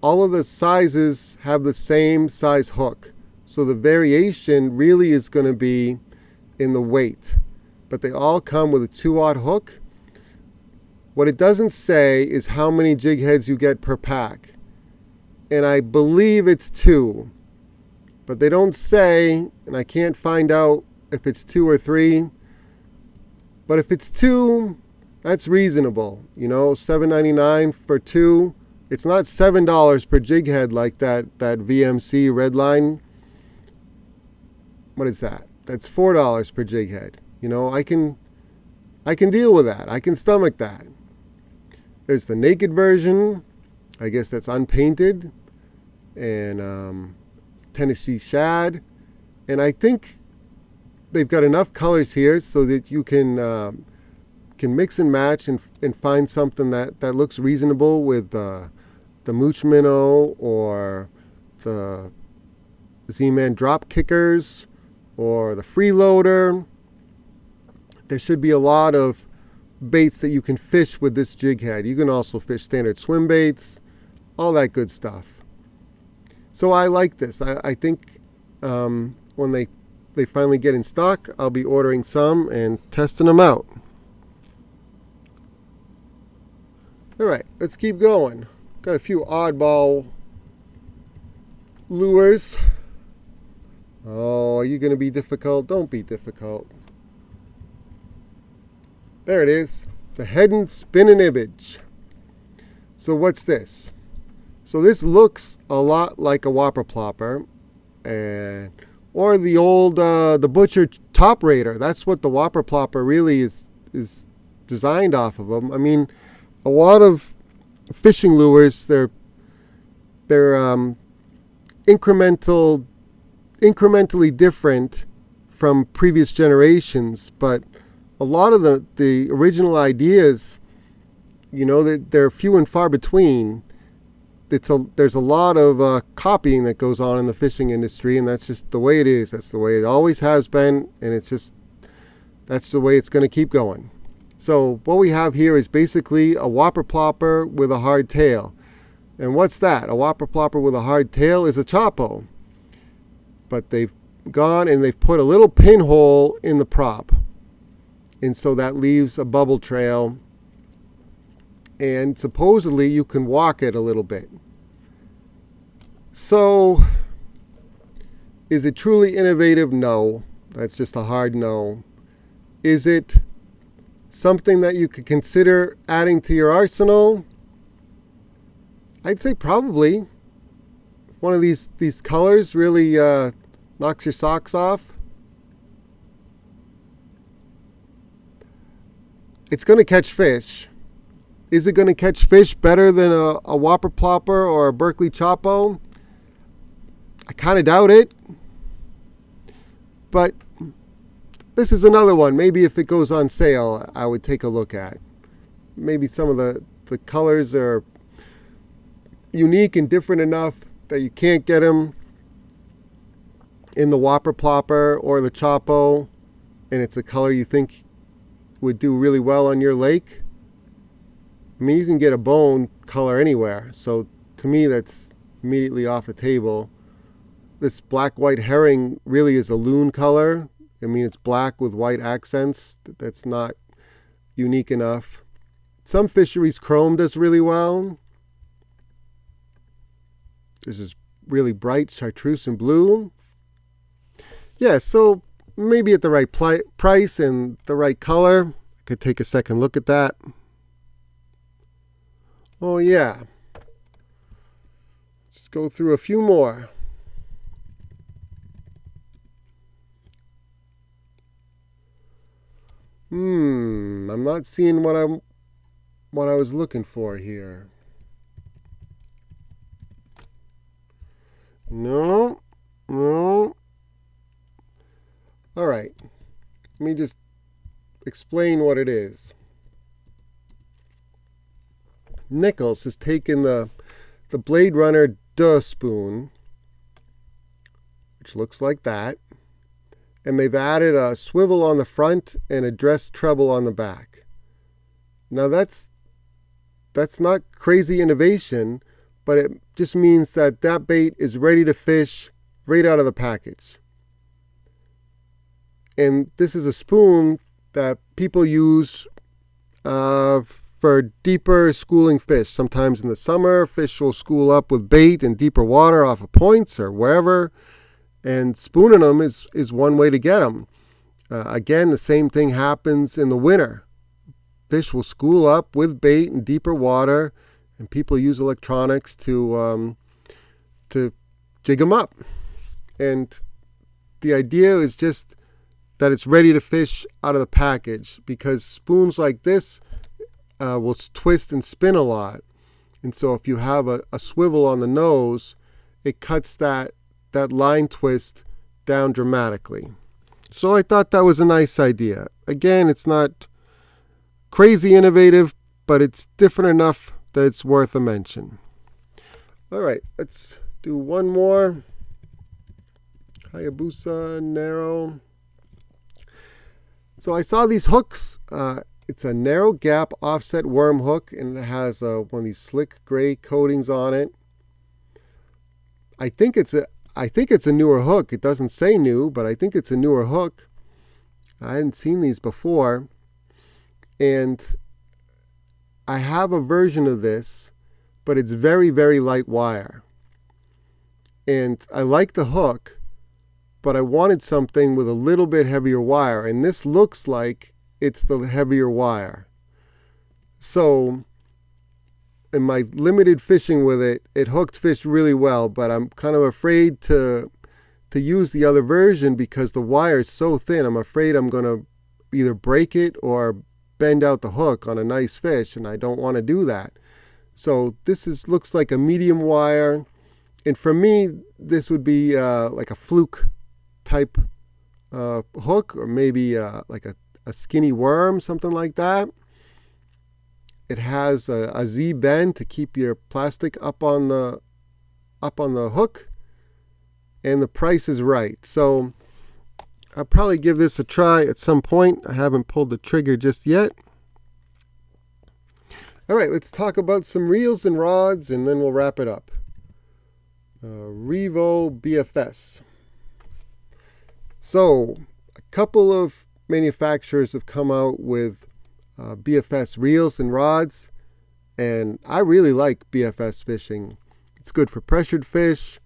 [SPEAKER 1] All of the sizes have the same size hook. So the variation really is going to be in the weight. But they all come with a 2/0 hook. What it doesn't say is how many jig heads you get per pack. And I believe it's 2. But they don't say, and I can't find out if it's 2 or 3. But if it's 2, that's reasonable. You know, $7.99 for 2. It's not $7 per jig head like that VMC Redline. What is that? That's $4 per jig head. You know, I can deal with that. I can stomach that. There's the naked version. I guess that's unpainted. And Tennessee Shad. And I think they've got enough colors here so that you can mix and match and find something that looks reasonable with the Mooch Minnow or the Z-Man drop Kickerz or the Freeloader. There should be a lot of baits that you can fish with this jig head. You can also fish standard swimbaits, all that good stuff. So I like this. I think when they finally get in stock, I'll be ordering some and testing them out. All right, let's keep going. Got a few oddball lures. Oh, are you going to be difficult? Don't be difficult. There it is. The Heddon Spinning Image. So what's this? So this looks a lot like a whopper plopper, or the old the butcher top raider. That's what the whopper plopper really is designed off of them. I mean, a lot of fishing lures, they're incrementally different from previous generations, but a lot of the original ideas, you know, they're few and far between. There's a lot of copying that goes on in the fishing industry, and that's just the way it is. That's the way it always has been, and that's the way it's going to keep going. So what we have here is basically a whopper plopper with a hard tail. And what's that? A whopper plopper with a hard tail is a chopo. But they've gone and they've put a little pinhole in the prop. And so that leaves a bubble trail. And supposedly you can walk it a little bit. So, is it truly innovative? No. That's just a hard no. Is it something that you could consider adding to your arsenal? I'd say probably. One of these colors really knocks your socks off. It's going to catch fish. Is it going to catch fish better than a whopper plopper or a Berkeley Chopo? I kind of doubt it. But this is another one. Maybe if it goes on sale, I would take a look at. Maybe some of the colors are unique and different enough that you can't get them in the whopper plopper or the Chopo, and it's a color you think would do really well on your lake. I mean, you can get a bone color anywhere. So to me, that's immediately off the table. This black white herring really is a loon color. I mean, it's black with white accents. That's not unique enough. Some fisheries chrome does really well. This is really bright chartreuse and blue. Yeah, so maybe at the right price and the right color. I could take a second look at that. Oh yeah. Let's go through a few more. I'm not seeing what I was looking for here. No. All right. Let me just explain what it is. Nichols has taken the Blade Runner Duh spoon, which looks like that, and they've added a swivel on the front and a dressed treble on the back. Now that's not crazy innovation, but it just means that bait is ready to fish right out of the package. And this is a spoon that people use for deeper schooling fish. Sometimes in the summer, fish will school up with bait in deeper water off of points or wherever. And spooning them is one way to get them. Again, the same thing happens in the winter. Fish will school up with bait in deeper water, and people use electronics to jig them up. And the idea is just that it's ready to fish out of the package, because spoons like this will twist and spin a lot. And so if you have a swivel on the nose, it cuts that line twist down dramatically. So I thought that was a nice idea. Again, it's not crazy innovative, but it's different enough that it's worth a mention. All right, let's do one more. Hayabusa Narrow. So I saw these hooks. It's a narrow gap offset worm hook, and it has one of these slick gray coatings on it. I think it's a newer hook. It doesn't say new, but I think it's a newer hook. I hadn't seen these before. And I have a version of this, but it's very, very light wire. And I like the hook, but I wanted something with a little bit heavier wire. And this looks like it's the heavier wire. So in my limited fishing with it, it hooked fish really well, but I'm kind of afraid to use the other version because the wire is so thin. I'm afraid I'm going to either break it or bend out the hook on a nice fish, and I don't want to do that. So this looks like a medium wire, and for me, this would be like a fluke type hook, or maybe like a skinny worm, something like that. It has a Z bend to keep your plastic up on the hook, and the price is right. So I'll probably give this a try at some point. I haven't pulled the trigger just yet. All right, let's talk about some reels and rods, and then we'll wrap it up. Revo BFS. So a couple of manufacturers have come out with BFS reels and rods, and I really like BFS fishing. It's good for pressured fish.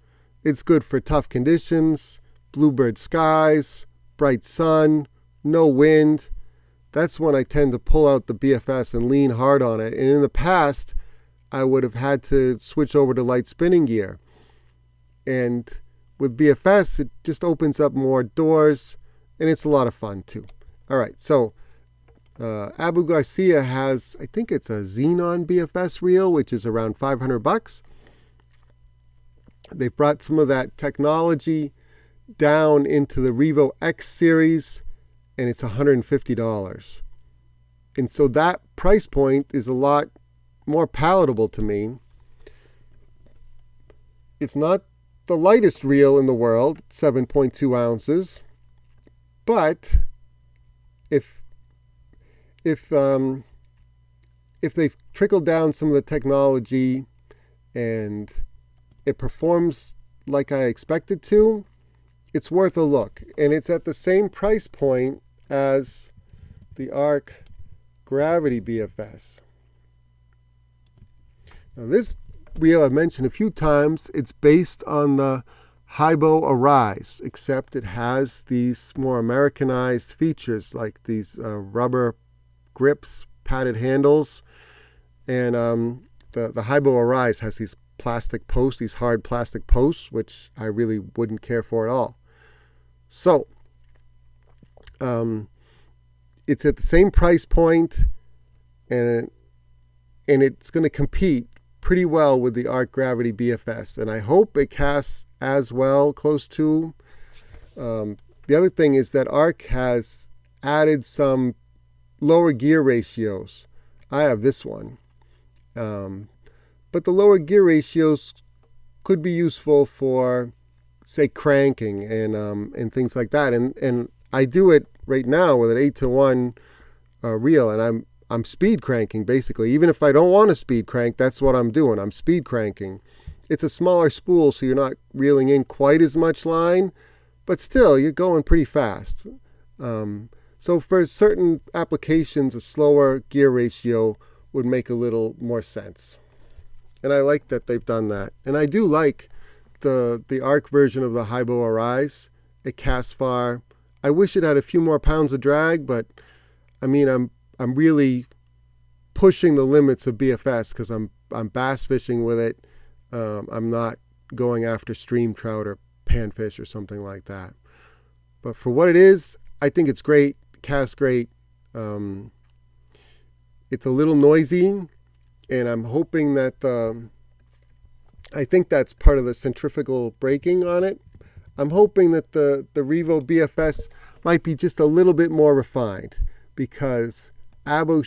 [SPEAKER 1] It's good for tough conditions, bluebird skies, bright sun, no wind. That's when I tend to pull out the BFS and lean hard on it. And in the past, I would have had to switch over to light spinning gear. And with BFS, it just opens up more doors, and it's a lot of fun too. All right, so Abu Garcia has, I think it's a Xenon BFS reel, which is around $500. They brought some of that technology down into the Revo X series, and it's $150. And so that price point is a lot more palatable to me. It's not the lightest reel in the world, 7.2 ounces, but if they've trickled down some of the technology and it performs like I expect it to, it's worth a look. And it's at the same price point as the Arc Gravity BFS. Now this reel I've mentioned a few times. It's based on the Hybo Arise, except it has these more Americanized features like these rubber grips, padded handles, and the Hybo Arise has these plastic posts, these hard plastic posts, which I really wouldn't care for at all. So it's at the same price point, and it's going to compete pretty well with the Arc Gravity BFS, and I hope it casts as well, close to. The other thing is that Arc has added some lower gear ratios. I have this one, but the lower gear ratios could be useful for, say, cranking and things like that. And I do it right now with an 8-to-1 reel, and I'm speed cranking basically. Even if I don't want to speed crank, that's what I'm doing. I'm speed cranking. It's a smaller spool, so you're not reeling in quite as much line, but still you're going pretty fast. So for certain applications, a slower gear ratio would make a little more sense. And I like that they've done that. And I do like the Arc version of the Hybo Arise. It casts far. I wish it had a few more pounds of drag, but I mean, I'm really pushing the limits of BFS because I'm bass fishing with it. I'm not going after stream trout or panfish or something like that. But for what it is, I think it's great. Casts great. It's a little noisy, and I'm hoping that I think that's part of the centrifugal braking on it. I'm hoping that the Revo BFS might be just a little bit more refined, because Abu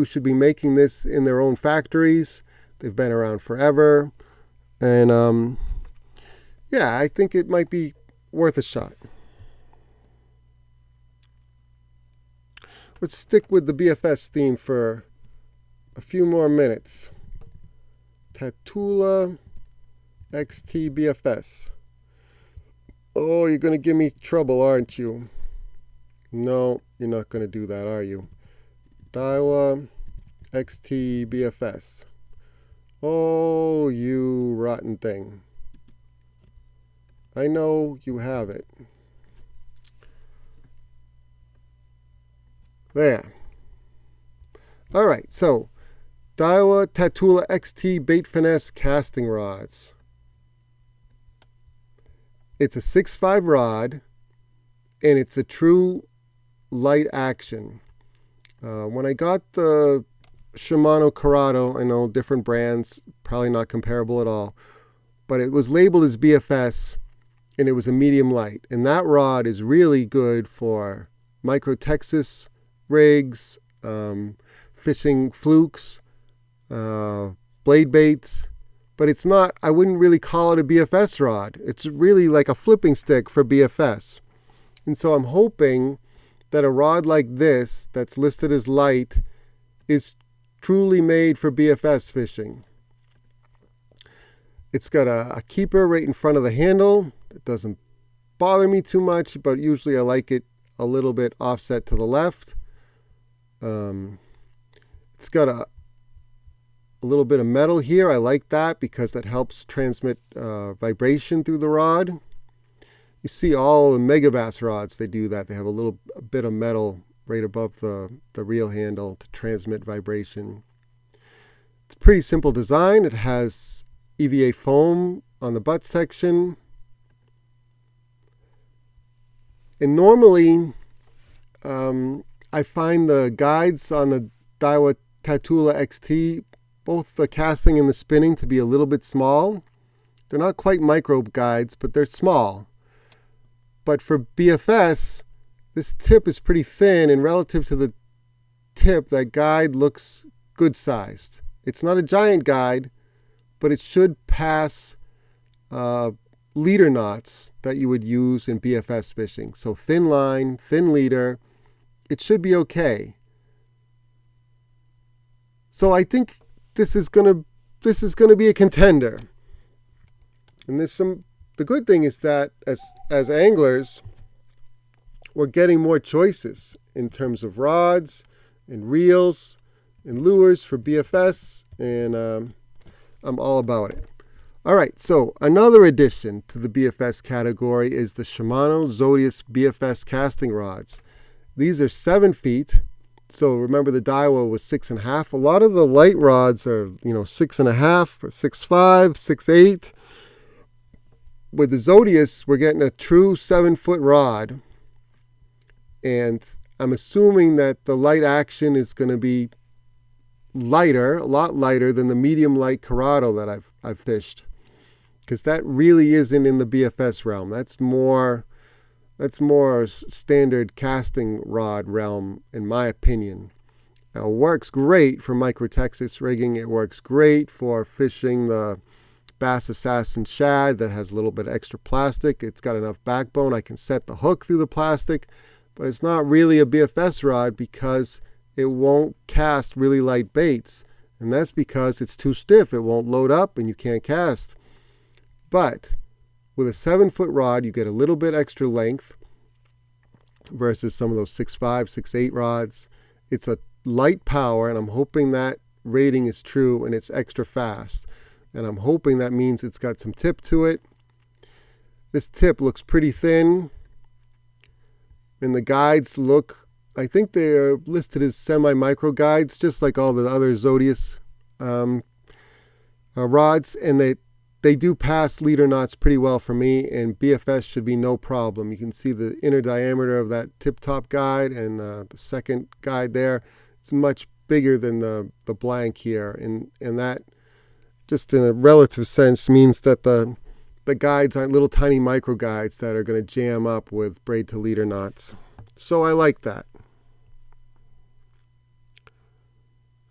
[SPEAKER 1] should be making this in their own factories. They've been around forever. And yeah, I think it might be worth a shot. Let's stick with the BFS theme for a few more minutes. Tatula XT BFS. Oh, you're going to give me trouble, aren't you? No, you're not going to do that, are you? Daiwa XT BFS. Oh, you rotten thing. I know you have it. There. All right, so Daiwa Tatula XT Bait Finesse Casting Rods. It's a 6.5 rod, and it's a true light action. When I got the Shimano Corrado, I know different brands, probably not comparable at all, but it was labeled as BFS, and it was a medium light. And that rod is really good for micro Texas rigs, fishing flukes, blade baits, but it's not, I wouldn't really call it a BFS rod. It's really like a flipping stick for BFS. And so I'm hoping that a rod like this, that's listed as light, is truly made for BFS fishing. It's got a keeper right in front of the handle. It doesn't bother me too much, but usually I like it a little bit offset to the left. It's got a little bit of metal here. I like that because that helps transmit vibration through the rod. You see all the Megabass rods, they do that. They have a bit of metal right above the reel handle to transmit vibration. It's a pretty simple design. It has EVA foam on the butt section. And normally, I find the guides on the Daiwa Tatula XT, both the casting and the spinning, to be a little bit small. They're not quite micro guides, but they're small. But for BFS, this tip is pretty thin, and relative to the tip, that guide looks good sized. It's not a giant guide, but it should pass leader knots that you would use in BFS fishing. So thin line, thin leader, it should be okay. So I think this is gonna be a contender. And the good thing is that as anglers, we're getting more choices in terms of rods and reels and lures for BFS, and I'm all about it. All right, so another addition to the BFS category is the Shimano Zodius BFS casting rods. These are 7 feet. So remember, the Daiwa was 6.5. A lot of the light rods are, 6.5 or 6.5, 6.8. With the Zodius, we're getting a true 7-foot rod. And I'm assuming that the light action is going to be lighter, a lot lighter than the medium light Corrado that I've fished. Because that really isn't in the BFS realm. That's more standard casting rod realm, in my opinion. Now, it works great for micro Texas rigging. It works great for fishing the Bass Assassin Shad that has a little bit of extra plastic. It's got enough backbone. I can set the hook through the plastic, but it's not really a BFS rod because it won't cast really light baits. And that's because it's too stiff. It won't load up and you can't cast. But with a 7-foot rod, you get a little bit extra length versus some of those 6.5, 6.8 rods. It's a light power, and I'm hoping that rating is true, and it's extra fast. And I'm hoping that means it's got some tip to it. This tip looks pretty thin, and the guides look, I think they're listed as semi-micro guides, just like all the other Zodius rods, and they do pass leader knots pretty well for me, and BFS should be no problem. You can see the inner diameter of that tip-top guide and the second guide there. It's much bigger than the blank here, and that, just in a relative sense, means that the guides aren't little tiny micro guides that are going to jam up with braid to leader knots. So I like that.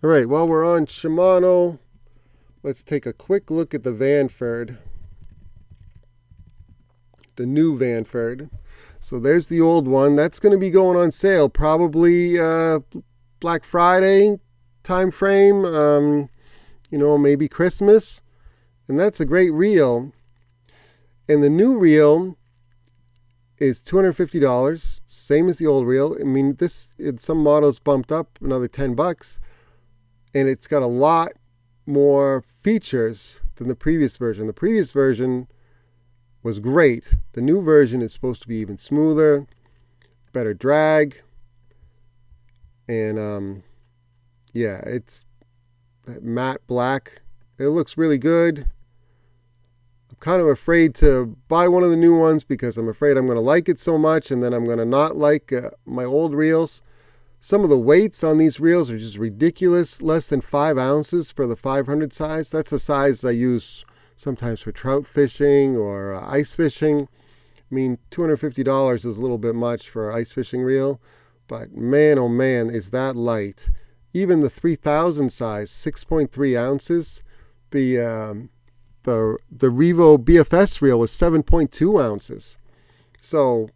[SPEAKER 1] All right, while we're on Shimano, let's take a quick look at the Vanford, the new Vanford. So there's the old one. That's going to be going on sale probably Black Friday time frame, maybe Christmas. And that's a great reel. And the new reel is $250, same as the old reel. I mean, some models bumped up another $10, and it's got a lot more features than the previous version. The previous version was great. The new version is supposed to be even smoother, better drag, and it's that matte black. It looks really good. I'm kind of afraid to buy one of the new ones because I'm afraid I'm going to like it so much and then I'm going to not like my old reels. Some of the weights on these reels are just ridiculous. Less than 5 ounces for the 500 size. That's the size I use sometimes for trout fishing or ice fishing. I mean, $250 is a little bit much for an ice fishing reel, but man, oh man, is that light. Even the 3000 size, 6.3 ounces. The Revo BFS reel was 7.2 ounces. So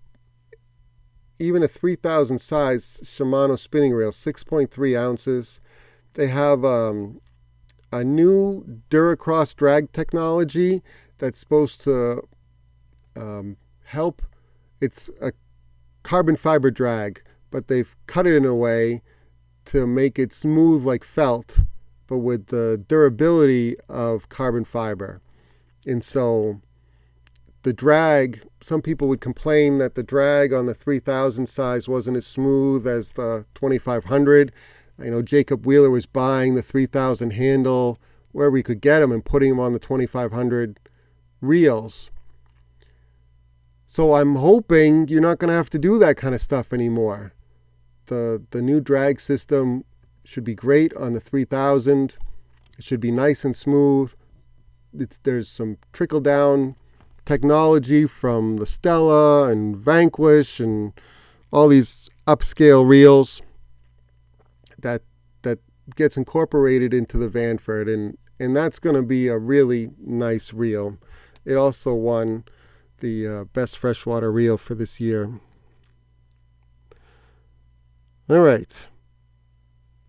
[SPEAKER 1] even a 3000 size Shimano spinning reel, 6.3 ounces. They have a new Duracross drag technology that's supposed to help. It's a carbon fiber drag, but they've cut it in a way to make it smooth like felt, but with the durability of carbon fiber. And so the drag, some people would complain that the drag on the 3000 size wasn't as smooth as the 2500. I know Jacob Wheeler was buying the 3000 handle wherever he could get them and putting them on the 2500 reels. So I'm hoping you're not going to have to do that kind of stuff anymore. The new drag system should be great on the 3000. It should be nice and smooth. There's some trickle down technology from the Stella and Vanquish and all these upscale reels that gets incorporated into the Vanford, and that's going to be a really nice reel. It also won the best freshwater reel for this year. All right,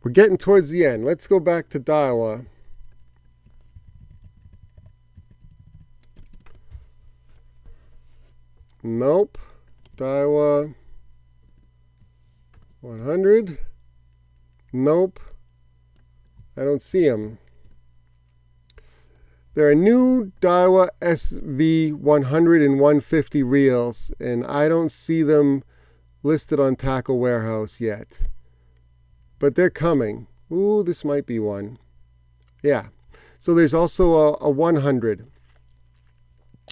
[SPEAKER 1] we're getting towards the end. Let's go back to Daiwa. Nope. Daiwa 100. Nope. I don't see them. There are new Daiwa SV 100 and 150 reels, and I don't see them listed on Tackle Warehouse yet. But they're coming. Ooh, this might be one. Yeah. So there's also a 100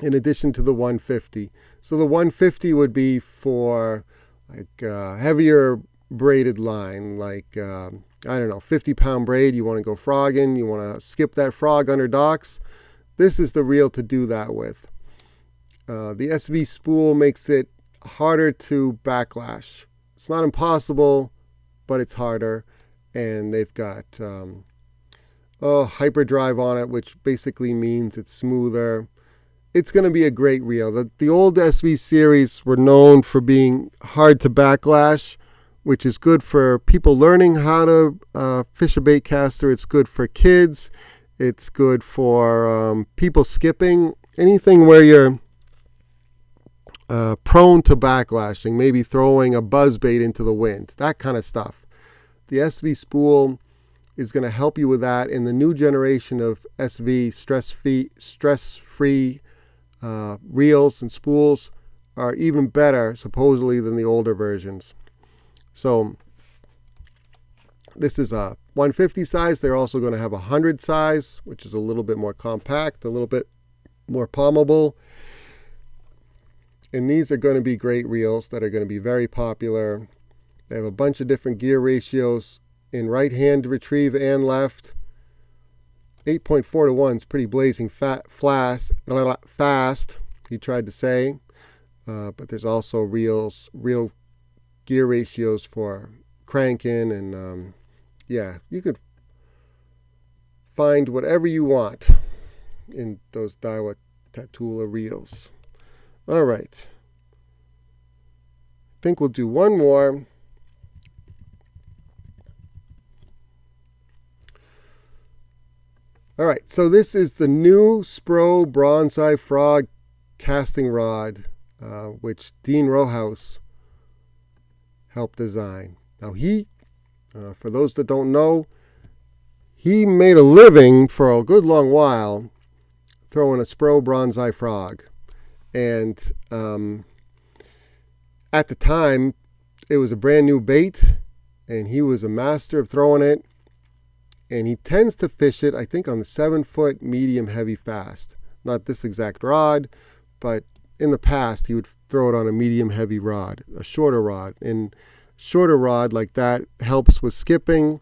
[SPEAKER 1] in addition to the 150. So the 150 would be for like heavier braided line, like I don't know, 50-pound braid. You want to go frogging, you want to skip that frog under docks. This is the reel to do that with. The SV spool makes it harder to backlash. It's not impossible, but it's harder. And they've got hyperdrive on it, which basically means it's smoother. It's going to be a great reel. The old SV series were known for being hard to backlash, which is good for people learning how to fish a bait caster. It's good for kids. It's good for people skipping. Anything where you're prone to backlashing, maybe throwing a buzz bait into the wind, that kind of stuff. The SV spool is going to help you with that. And the new generation of SV stress-free reels and spools are even better, supposedly, than the older versions. So this is a 150 size. They're also going to have a 100 size, which is a little bit more compact, a little bit more palmable. And these are going to be great reels that are going to be very popular. They have a bunch of different gear ratios in right hand retrieve and left. 8.4 to 1 is pretty blazing fast, he tried to say. But there's also real gear ratios for cranking, and yeah, you could find whatever you want in those Daiwa Tatula reels. All right. I think we'll do one more. All right, so this is the new Spro Bronze-Eye Frog casting rod, which Dean Rohaus helped design. Now he, for those that don't know, he made a living for a good long while throwing a Spro Bronze-Eye Frog. And at the time, it was a brand new bait, and he was a master of throwing it. And he tends to fish it, I think, on the 7-foot medium heavy fast. Not this exact rod, but in the past he would throw it on a medium heavy rod, a shorter rod. And shorter rod like that helps with skipping,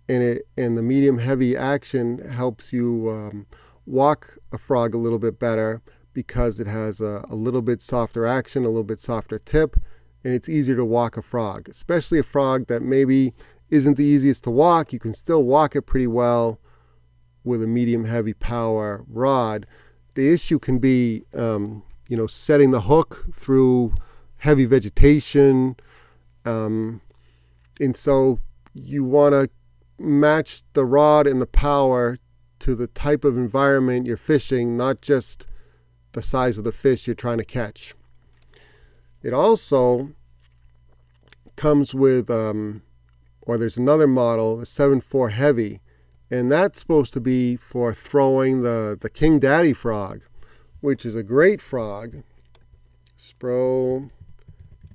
[SPEAKER 1] and the medium heavy action helps you walk a frog a little bit better because it has a little bit softer action, a little bit softer tip, and it's easier to walk a frog, especially a frog that maybe isn't the easiest to walk. You can still walk it pretty well with a medium heavy power rod. The issue can be setting the hook through heavy vegetation, and so you want to match the rod and the power to the type of environment you're fishing, not just the size of the fish you're trying to catch. It also comes with, or there's another model, a 7.4 heavy, and that's supposed to be for throwing the King Daddy frog, which is a great frog. Spro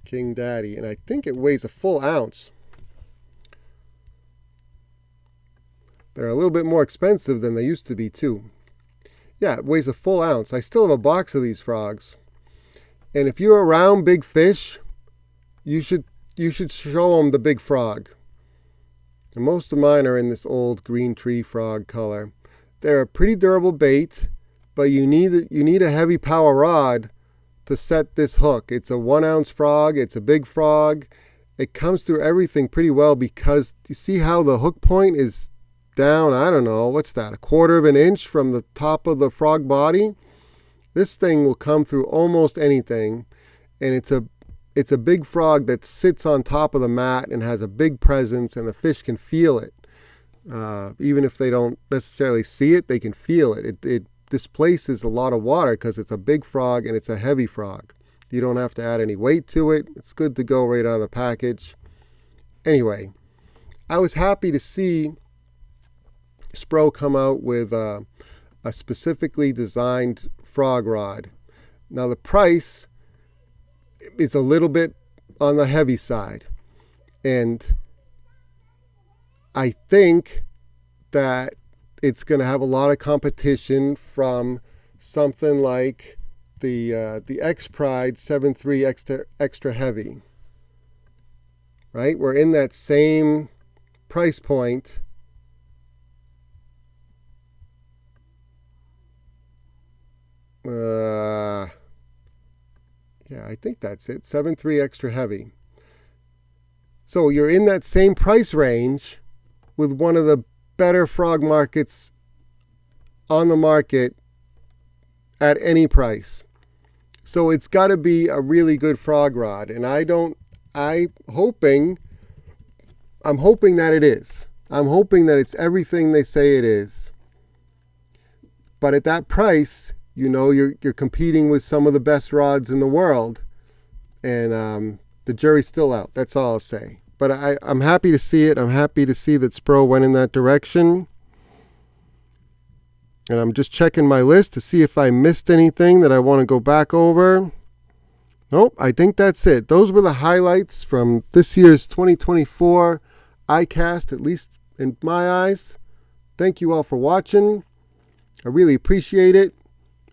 [SPEAKER 1] King Daddy, and I think it weighs a full ounce. They're a little bit more expensive than they used to be too. Yeah, it weighs a full ounce. I still have a box of these frogs. And if you're around big fish, you should show them the big frog. And most of mine are in this old green tree frog color. They're a pretty durable bait, but you need a heavy power rod to set this hook. It's a 1 ounce frog. It's a big frog. It comes through everything pretty well because you see how the hook point is down, I don't know, what's that, 1/4 of an inch from the top of the frog body? This thing will come through almost anything, and it's a big frog that sits on top of the mat and has a big presence, and the fish can feel it. Even if they don't necessarily see it, they can feel it. It displaces a lot of water because it's a big frog and it's a heavy frog. You don't have to add any weight to it. It's good to go right out of the package. Anyway, I was happy to see Spro come out with a specifically designed frog rod. Now the price is a little bit on the heavy side, and I think that it's going to have a lot of competition from something like the X Pride 7.3 extra heavy. Right? We're in that same price point. Yeah, I think that's it. 7.3 extra heavy. So you're in that same price range with one of the better frog markets on the market at any price. So it's got to be a really good frog rod, and I'm hoping that it is. I'm hoping that it's everything they say it is. But at that price, you're competing with some of the best rods in the world, and the jury's still out. That's all I'll say. But I'm happy to see it. I'm happy to see that Spro went in that direction. And I'm just checking my list to see if I missed anything that I want to go back over. Nope, I think that's it. Those were the highlights from this year's 2024 iCast, at least in my eyes. Thank you all for watching. I really appreciate it.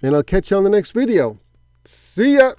[SPEAKER 1] And I'll catch you on the next video. See ya!